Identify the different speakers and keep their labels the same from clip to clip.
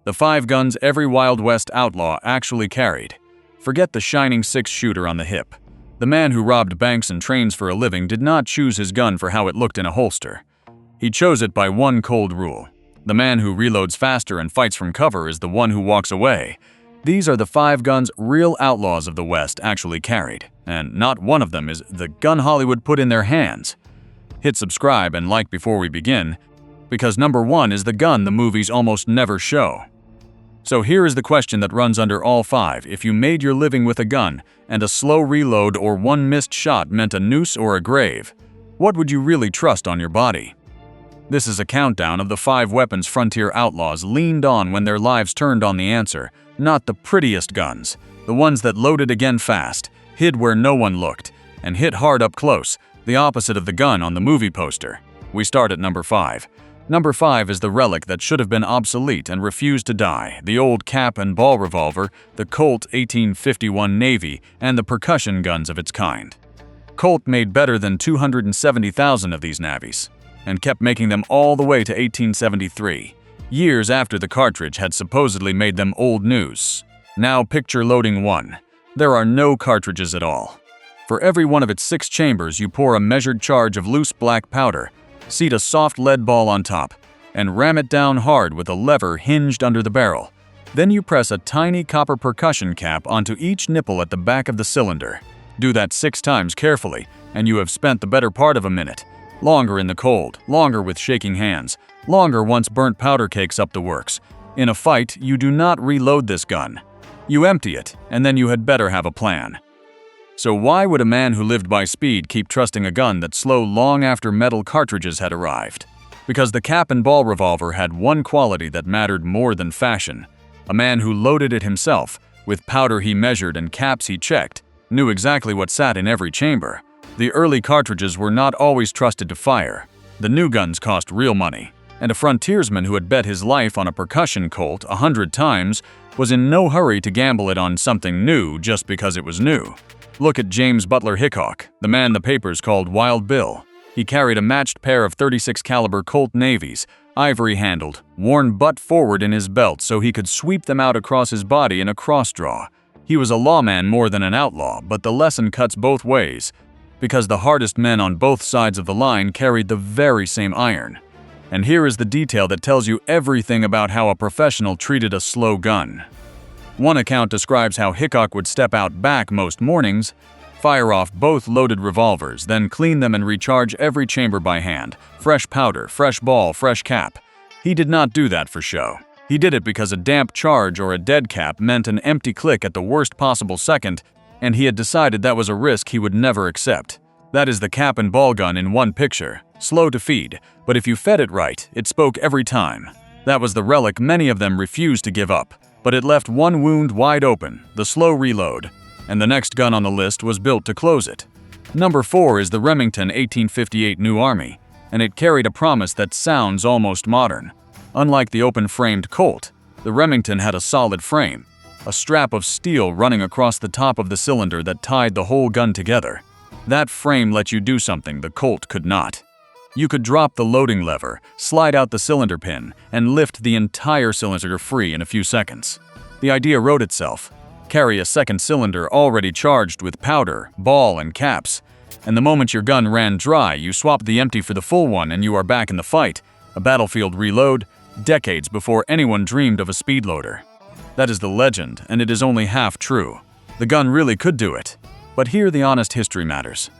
Speaker 1: The 5 guns every Wild West outlaw actually carried. Forget the shining 6-shooter on the hip. The man who robbed banks and trains for a living did not choose his gun for how it looked in a holster. He chose it by one cold rule. The man who reloads faster and fights from cover is the one who walks away. These are the 5 guns real outlaws of the West actually carried, and not one of them is the gun Hollywood put in their hands. Hit subscribe and like before we begin, because number 1 is the gun the movies almost never show. So here is the question that runs under all 5. If you made your living with a gun, and a slow reload or one missed shot meant a noose or a grave, what would you really trust on your body? This is a countdown of the 5 weapons frontier outlaws leaned on when their lives turned on the answer, not the prettiest guns, the ones that loaded again fast, hid where no one looked, and hit hard up close, the opposite of the gun on the movie poster. We start at number 5. Number 5 is the relic that should have been obsolete and refused to die, the old cap and ball revolver, the Colt 1851 Navy, and the percussion guns of its kind. Colt made better than 270,000 of these navies, and kept making them all the way to 1873, years after the cartridge had supposedly made them old news. Now picture loading 1. There are no cartridges at all. For every one of its 6 chambers, you pour a measured charge of loose black powder, seat a soft lead ball on top, and ram it down hard with a lever hinged under the barrel. Then you press a tiny copper percussion cap onto each nipple at the back of the cylinder. Do that 6 times carefully, and you have spent the better part of a minute. Longer in the cold, longer with shaking hands, longer once burnt powder cakes up the works. In a fight, you do not reload this gun. You empty it, and then you had better have a plan. So why would a man who lived by speed keep trusting a gun that slow long after metal cartridges had arrived? Because the cap and ball revolver had one quality that mattered more than fashion. A man who loaded it himself, with powder he measured and caps he checked, knew exactly what sat in every chamber. The early cartridges were not always trusted to fire. The new guns cost real money, and a frontiersman who had bet his life on a percussion Colt 100 times was in no hurry to gamble it on something new just because it was new. Look at James Butler Hickok, the man the papers called Wild Bill. He carried a matched pair of 36 caliber Colt Navies, ivory-handled, worn butt forward in his belt so he could sweep them out across his body in a cross draw. He was a lawman more than an outlaw, but the lesson cuts both ways, because the hardest men on both sides of the line carried the very same iron. And here is the detail that tells you everything about how a professional treated a slow gun. One account describes how Hickok would step out back most mornings, fire off both loaded revolvers, then clean them and recharge every chamber by hand. Fresh powder, fresh ball, fresh cap. He did not do that for show. He did it because a damp charge or a dead cap meant an empty click at the worst possible second, and he had decided that was a risk he would never accept. That is the cap and ball gun in one picture. Slow to feed, but if you fed it right, it spoke every time. That was the relic many of them refused to give up, but it left one wound wide open, the slow reload, and the next gun on the list was built to close it. Number 4 is the Remington 1858 New Army, and it carried a promise that sounds almost modern. Unlike the open-framed Colt, the Remington had a solid frame, a strap of steel running across the top of the cylinder that tied the whole gun together. That frame let you do something the Colt could not. You could drop the loading lever, slide out the cylinder pin, and lift the entire cylinder free in a few seconds. The idea wrote itself. Carry a second cylinder already charged with powder, ball, and caps, and the moment your gun ran dry, you swapped the empty for the full one and you are back in the fight, a battlefield reload, decades before anyone dreamed of a speed loader. That is the legend, and it is only half true. The gun really could do it. But here the honest history matters.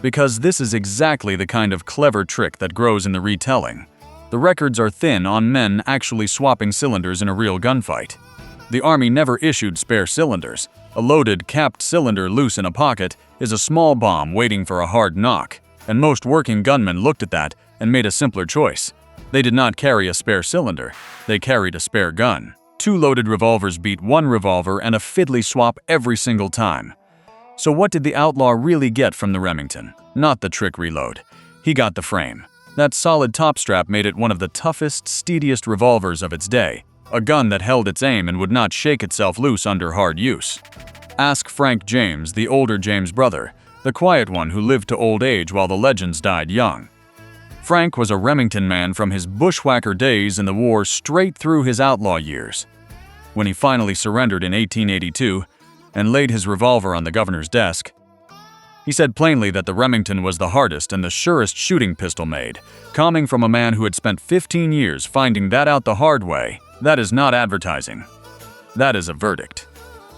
Speaker 1: Because this is exactly the kind of clever trick that grows in the retelling. The records are thin on men actually swapping cylinders in a real gunfight. The Army never issued spare cylinders. A loaded, capped cylinder loose in a pocket is a small bomb waiting for a hard knock, and most working gunmen looked at that and made a simpler choice. They did not carry a spare cylinder, they carried a spare gun. 2 loaded revolvers beat 1 revolver and a fiddly swap every single time. So what did the outlaw really get from the Remington? Not the trick reload. He got the frame. That solid top strap made it one of the toughest, steadiest revolvers of its day, a gun that held its aim and would not shake itself loose under hard use. Ask Frank James, the older James' brother, the quiet one who lived to old age while the legends died young. Frank was a Remington man from his bushwhacker days in the war straight through his outlaw years. When he finally surrendered in 1882 and laid his revolver on the governor's desk, he said plainly that the Remington was the hardest and the surest shooting pistol made, coming from a man who had spent 15 years finding that out the hard way. That is not advertising. That is a verdict.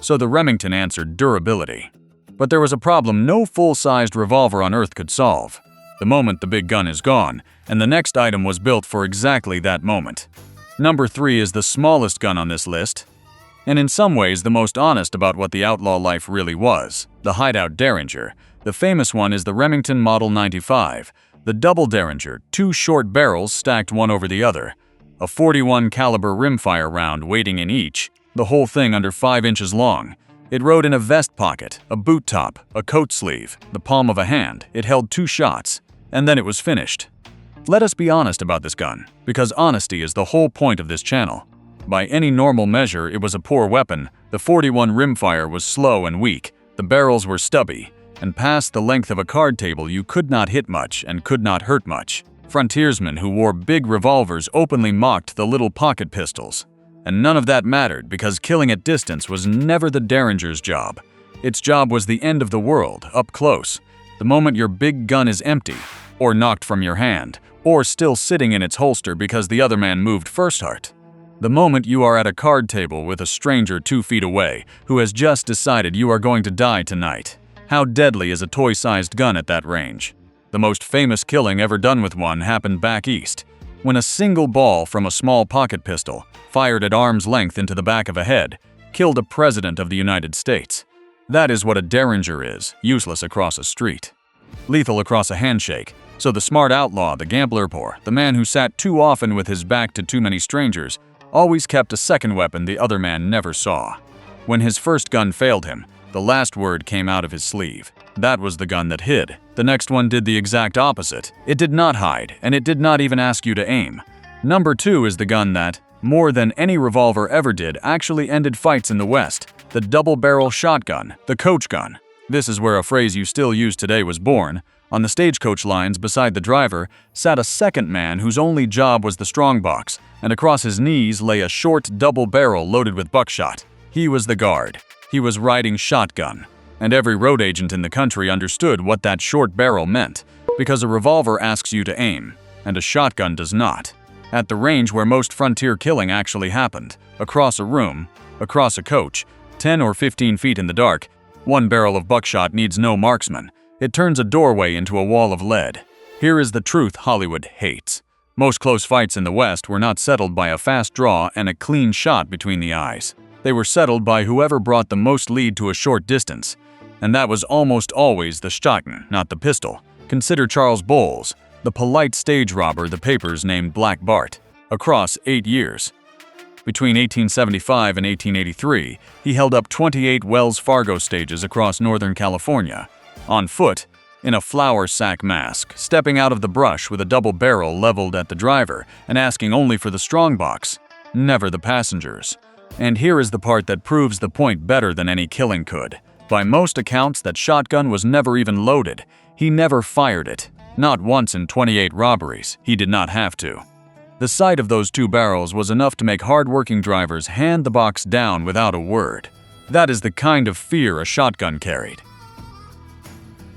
Speaker 1: So the Remington answered durability. But there was a problem no full-sized revolver on earth could solve. The moment the big gun is gone, and the next item was built for exactly that moment. Number 3 is the smallest gun on this list, and in some ways the most honest about what the outlaw life really was, the Hideout Derringer. The famous one is the Remington Model 95, the double Derringer, 2 short barrels stacked one over the other, a 41 caliber rimfire round waiting in each, the whole thing under 5 inches long. It rode in a vest pocket, a boot top, a coat sleeve, the palm of a hand. It held 2 shots, and then it was finished. Let us be honest about this gun, because honesty is the whole point of this channel. By any normal measure, it was a poor weapon. The 41 rimfire was slow and weak, the barrels were stubby, and past the length of a card table you could not hit much and could not hurt much. Frontiersmen who wore big revolvers openly mocked the little pocket pistols. And none of that mattered because killing at distance was never the Derringer's job. Its job was the end of the world, up close. The moment your big gun is empty, or knocked from your hand, or still sitting in its holster because the other man moved first heart. The moment you are at a card table with a stranger 2 feet away who has just decided you are going to die tonight. How deadly is a toy-sized gun at that range? The most famous killing ever done with one happened back east, when a single ball from a small pocket pistol, fired at arm's length into the back of a head, killed a president of the United States. That is what a Derringer is, useless across a street. Lethal across a handshake. So the smart outlaw, the gambler poor, the man who sat too often with his back to too many strangers, always kept a second weapon the other man never saw. When his first gun failed him, the last word came out of his sleeve. That was the gun that hid. The next one did the exact opposite. It did not hide, and it did not even ask you to aim. Number 2 is the gun that, more than any revolver ever did, actually ended fights in the West. The double-barrel shotgun, the coach gun. This is where a phrase you still use today was born. On the stagecoach lines beside the driver sat a second man whose only job was the strongbox, and across his knees lay a short double barrel loaded with buckshot. He was the guard. He was riding shotgun, and every road agent in the country understood what that short barrel meant, because a revolver asks you to aim, and a shotgun does not. At the range where most frontier killing actually happened, across a room, across a coach, 10 or 15 feet in the dark, one barrel of buckshot needs no marksman. It turns a doorway into a wall of lead. Here is the truth Hollywood hates. Most close fights in the West were not settled by a fast draw and a clean shot between the eyes. They were settled by whoever brought the most lead to a short distance. And that was almost always the shotgun, not the pistol. Consider Charles Bowles, the polite stage robber the papers named Black Bart, across 8 years. Between 1875 and 1883, he held up 28 Wells Fargo stages across Northern California, on foot, in a flour sack mask, stepping out of the brush with a double barrel leveled at the driver and asking only for the strongbox, never the passengers. And here is the part that proves the point better than any killing could. By most accounts, that shotgun was never even loaded. He never fired it. Not once in 28 robberies. He did not have to. The sight of those 2 barrels was enough to make hard-working drivers hand the box down without a word. That is the kind of fear a shotgun carried.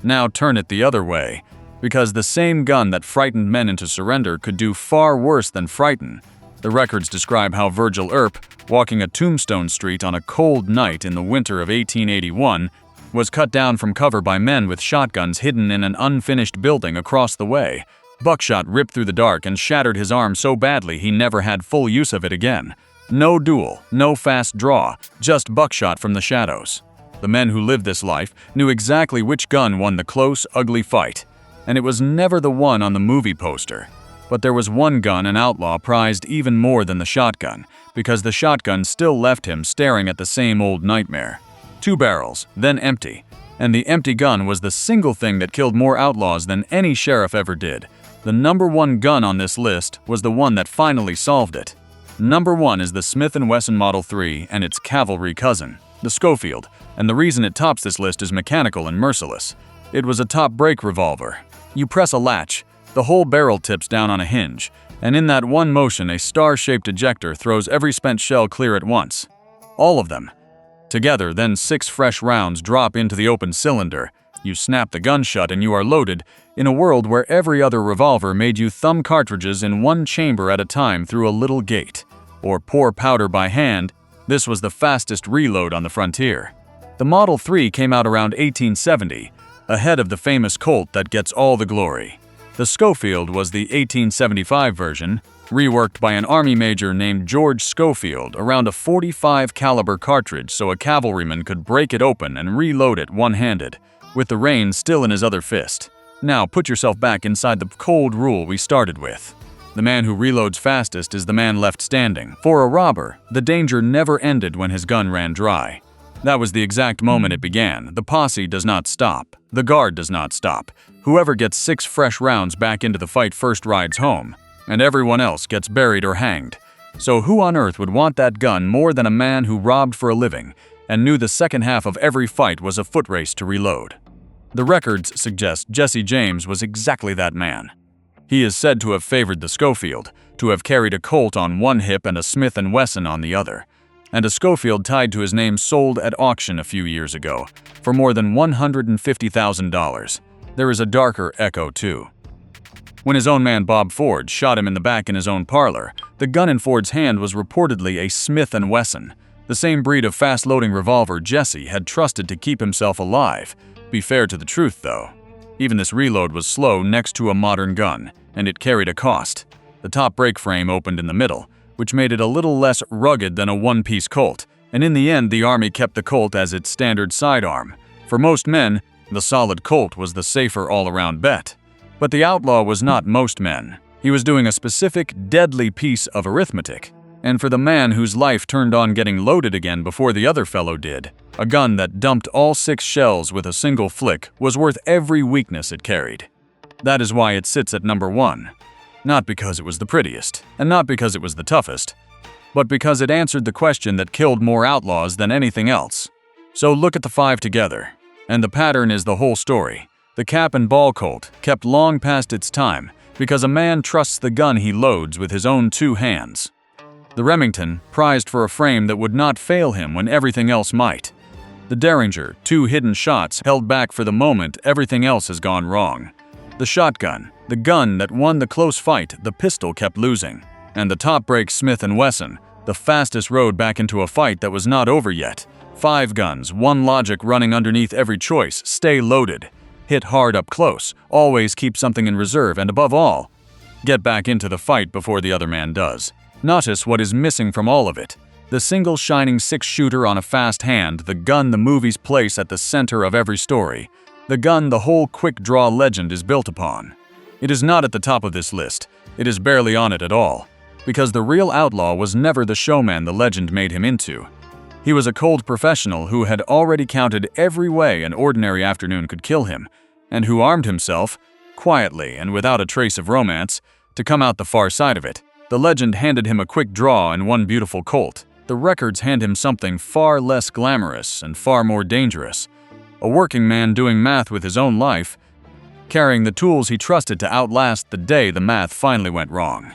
Speaker 1: Now turn it the other way, because the same gun that frightened men into surrender could do far worse than frighten. The records describe how Virgil Earp, walking a Tombstone Street on a cold night in the winter of 1881, was cut down from cover by men with shotguns hidden in an unfinished building across the way. Buckshot ripped through the dark and shattered his arm so badly he never had full use of it again. No duel, no fast draw, just buckshot from the shadows. The men who lived this life knew exactly which gun won the close, ugly fight, and it was never the one on the movie poster. But there was one gun an outlaw prized even more than the shotgun, because the shotgun still left him staring at the same old nightmare. 2 barrels, then empty. And the empty gun was the single thing that killed more outlaws than any sheriff ever did. The number 1 gun on this list was the one that finally solved it. Number 1 is the Smith and Wesson Model 3 and its cavalry cousin, the Schofield, and the reason it tops this list is mechanical and merciless. It was a top-break revolver. You press a latch, The whole barrel tips down on a hinge, and in that one motion a star-shaped ejector throws every spent shell clear at once. All of them. Together, then 6 fresh rounds drop into the open cylinder. You snap the gun shut and you are loaded, in a world where every other revolver made you thumb cartridges in one chamber at a time through a little gate, or pour powder by hand. This was the fastest reload on the frontier. The Model 3 came out around 1870, ahead of the famous Colt that gets all the glory. The Schofield was the 1875 version, reworked by an Army major named George Schofield around a .45 caliber cartridge so a cavalryman could break it open and reload it one-handed, with the rein still in his other fist. Now put yourself back inside the cold rule we started with. The man who reloads fastest is the man left standing. For a robber, the danger never ended when his gun ran dry. That was the exact moment it began. The posse does not stop. The guard does not stop. Whoever gets 6 fresh rounds back into the fight first rides home, and everyone else gets buried or hanged. So who on earth would want that gun more than a man who robbed for a living and knew the second half of every fight was a foot race to reload? The records suggest Jesse James was exactly that man. He is said to have favored the Schofield, to have carried a Colt on one hip and a Smith and Wesson on the other, and a Schofield tied to his name sold at auction a few years ago for more than $150,000. There is a darker echo too. When his own man Bob Ford shot him in the back in his own parlor, the gun in Ford's hand was reportedly a Smith and Wesson, the same breed of fast-loading revolver Jesse had trusted to keep himself alive. Be fair to the truth, though. Even this reload was slow next to a modern gun, and it carried a cost. The top brake frame opened in the middle, which made it a little less rugged than a one-piece Colt, and in the end the Army kept the Colt as its standard sidearm. For most men, the solid Colt was the safer all-around bet. But the outlaw was not most men. He was doing a specific, deadly piece of arithmetic. And for the man whose life turned on getting loaded again before the other fellow did, a gun that dumped all 6 shells with a single flick was worth every weakness it carried. That is why it sits at number 1. Not because it was the prettiest, and not because it was the toughest, but because it answered the question that killed more outlaws than anything else. So look at the 5 together, and the pattern is the whole story. The cap and ball Colt kept long past its time because a man trusts the gun he loads with his own 2 hands. The Remington, prized for a frame that would not fail him when everything else might. The Derringer, 2 hidden shots held back for the moment everything else has gone wrong. The shotgun, the gun that won the close fight the pistol kept losing. And the top-brake Smith and Wesson, the fastest road back into a fight that was not over yet. 5 guns, one logic running underneath every choice: stay loaded, hit hard up close, always keep something in reserve, and above all, get back into the fight before the other man does. Notice what is missing from all of it. The single shining 6-shooter on a fast hand, the gun the movies place at the center of every story. The gun the whole quick-draw legend is built upon. It is not at the top of this list. It is barely on it at all. Because the real outlaw was never the showman the legend made him into. He was a cold professional who had already counted every way an ordinary afternoon could kill him, and who armed himself, quietly and without a trace of romance, to come out the far side of it. The legend handed him a quick draw and one beautiful Colt. The records hand him something far less glamorous and far more dangerous. A working man doing math with his own life, carrying the tools he trusted to outlast the day the math finally went wrong.